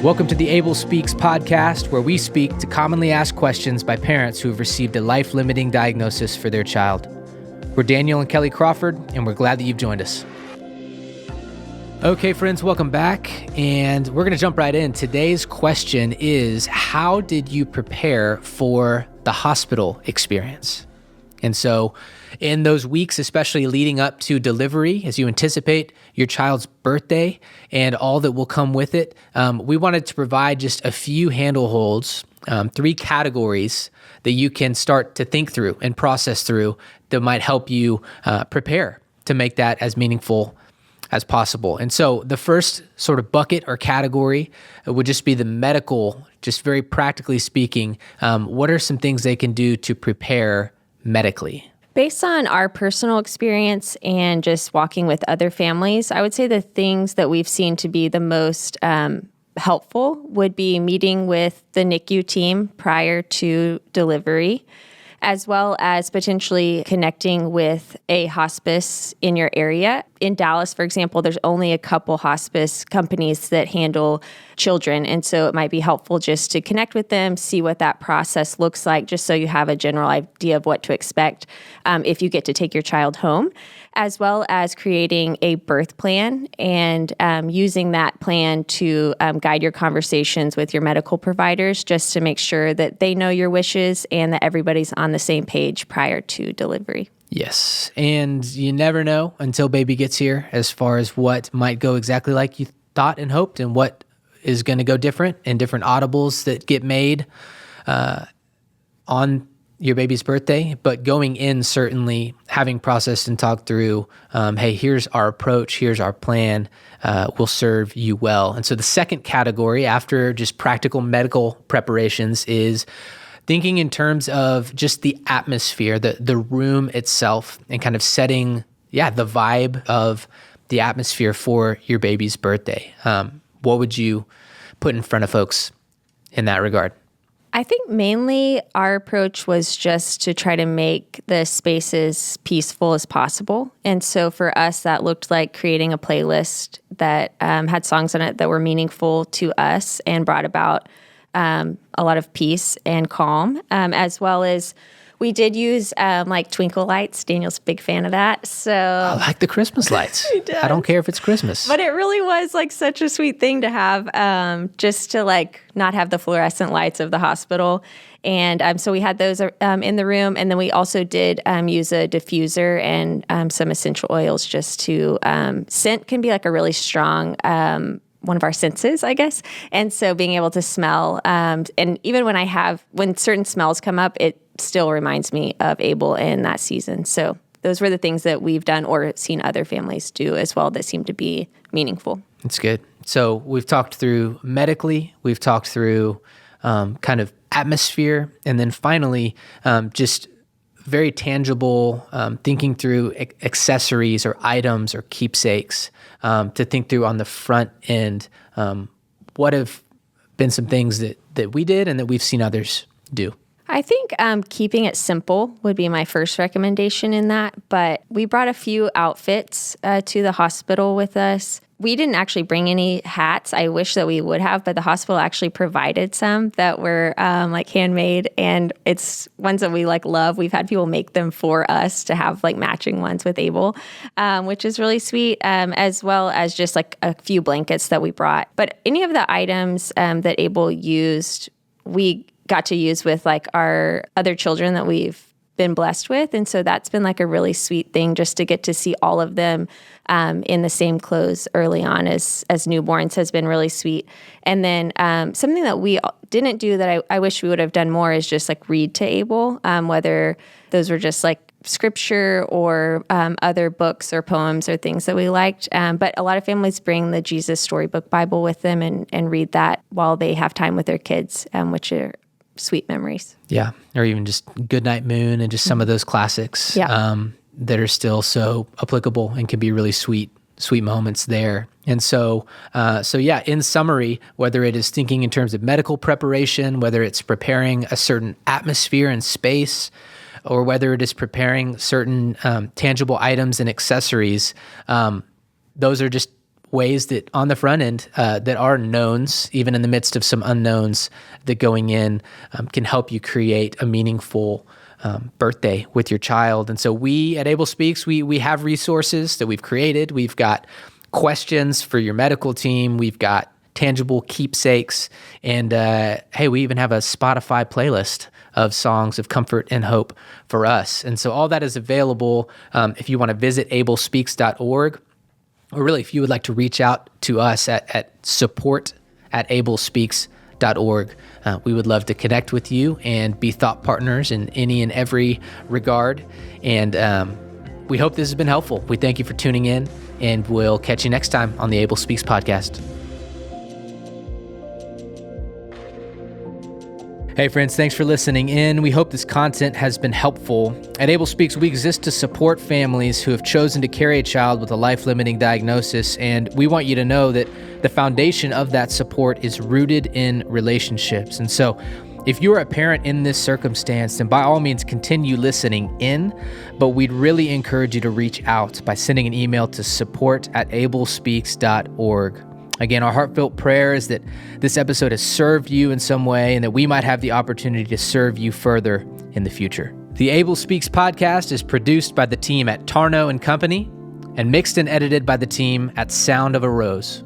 Welcome to the Abel Speaks podcast, where we speak to commonly asked questions by parents who have received a life-limiting diagnosis for their child. We're Daniel and Kelly Crawford, and we're glad that you've joined us. Okay, friends, welcome back, and we're going to jump right in. Today's question is, how did you prepare for the hospital experience? And so in those weeks, especially leading up to delivery, as you anticipate your child's birthday and all that will come with it, we wanted to provide just a few handleholds, 3 categories that you can start to think through and process through that might help you prepare to make that as meaningful as possible. And so the first sort of bucket or category would just be the medical, just very practically speaking. What are some things they can do to prepare medically? Based on our personal experience and just walking with other families, I would say the things that we've seen to be the most helpful would be meeting with the NICU team prior to delivery, as well as potentially connecting with a hospice in your area. In Dallas, for example, there's only a couple hospice companies that handle children, and so it might be helpful just to connect with them, see what that process looks like, just so you have a general idea of what to expect if you get to take your child home, as well as creating a birth plan and using that plan to guide your conversations with your medical providers, just to make sure that they know your wishes and that everybody's on the same page prior to delivery. Yes, and you never know until baby gets here as far as what might go exactly like you thought and hoped and what is going to go different, and different audibles that get made on your baby's birthday. But going in, certainly having processed and talked through, hey, here's our approach, here's our plan, will serve you well. And so the second category after just practical medical preparations is thinking in terms of just the atmosphere, the room itself, and kind of setting, the vibe of the atmosphere for your baby's birthday. What would you put in front of folks in that regard? I think mainly our approach was just to try to make the spaces peaceful as possible. And so for us, that looked like creating a playlist that had songs on it that were meaningful to us and brought about a lot of peace and calm, as well as we did use like twinkle lights. Daniel's a big fan of that. So I like the Christmas lights. I don't care if it's Christmas. But it really was like such a sweet thing to have, just to like not have the fluorescent lights of the hospital. And so we had those in the room. And then we also did use a diffuser and some essential oils just to, scent can be like a really strong one of our senses, I guess. And so being able to smell, and even when certain smells come up, it still reminds me of Abel in that season. So those were the things that we've done or seen other families do as well that seem to be meaningful. That's good. So we've talked through medically, we've talked through kind of atmosphere, and then finally, just very tangible, thinking through accessories or items or keepsakes to think through on the front end. What have been some things that we did and that we've seen others do? I think keeping it simple would be my first recommendation in that, but we brought a few outfits to the hospital with us. We didn't actually bring any hats. I wish that we would have, but the hospital actually provided some that were like handmade, and it's ones that we like love. We've had people make them for us to have like matching ones with Abel, which is really sweet, as well as just like a few blankets that we brought. But any of the items that Abel used, we got to use with like our other children that we've been blessed with. And so that's been like a really sweet thing just to get to see all of them in the same clothes early on as newborns has been really sweet. And then something that we didn't do that I wish we would have done more is just like read to Abel, whether those were just like scripture or other books or poems or things that we liked. But a lot of families bring the Jesus Storybook Bible with them and read that while they have time with their kids, which are sweet memories. Yeah. Or even just Goodnight Moon and just some of those classics that are still so applicable and can be really sweet moments there. And so in summary, whether it is thinking in terms of medical preparation, whether it's preparing a certain atmosphere and space, or whether it is preparing certain tangible items and accessories, those are just ways that on the front end that are knowns, even in the midst of some unknowns, that going in can help you create a meaningful birthday with your child. And so we at Abel Speaks, we have resources that we've created. We've got questions for your medical team. We've got tangible keepsakes. And hey, we even have a Spotify playlist of songs of comfort and hope for us. And so all that is available if you want to visit abelspeaks.org, or really if you would like to reach out to us at support@abelspeaks.org. We would love to connect with you and be thought partners in any and every regard. And we hope this has been helpful. We thank you for tuning in, and we'll catch you next time on the Abel Speaks podcast. Hey friends, thanks for listening in. We hope this content has been helpful. At Abel Speaks, we exist to support families who have chosen to carry a child with a life-limiting diagnosis, and we want you to know that the foundation of that support is rooted in relationships. And so if you're a parent in this circumstance, then by all means continue listening in, but we'd really encourage you to reach out by sending an email to support@abelspeaks.org. Again, our heartfelt prayer is that this episode has served you in some way and that we might have the opportunity to serve you further in the future. The Abel Speaks podcast is produced by the team at Tarno & Company and mixed and edited by the team at Sound of a Rose.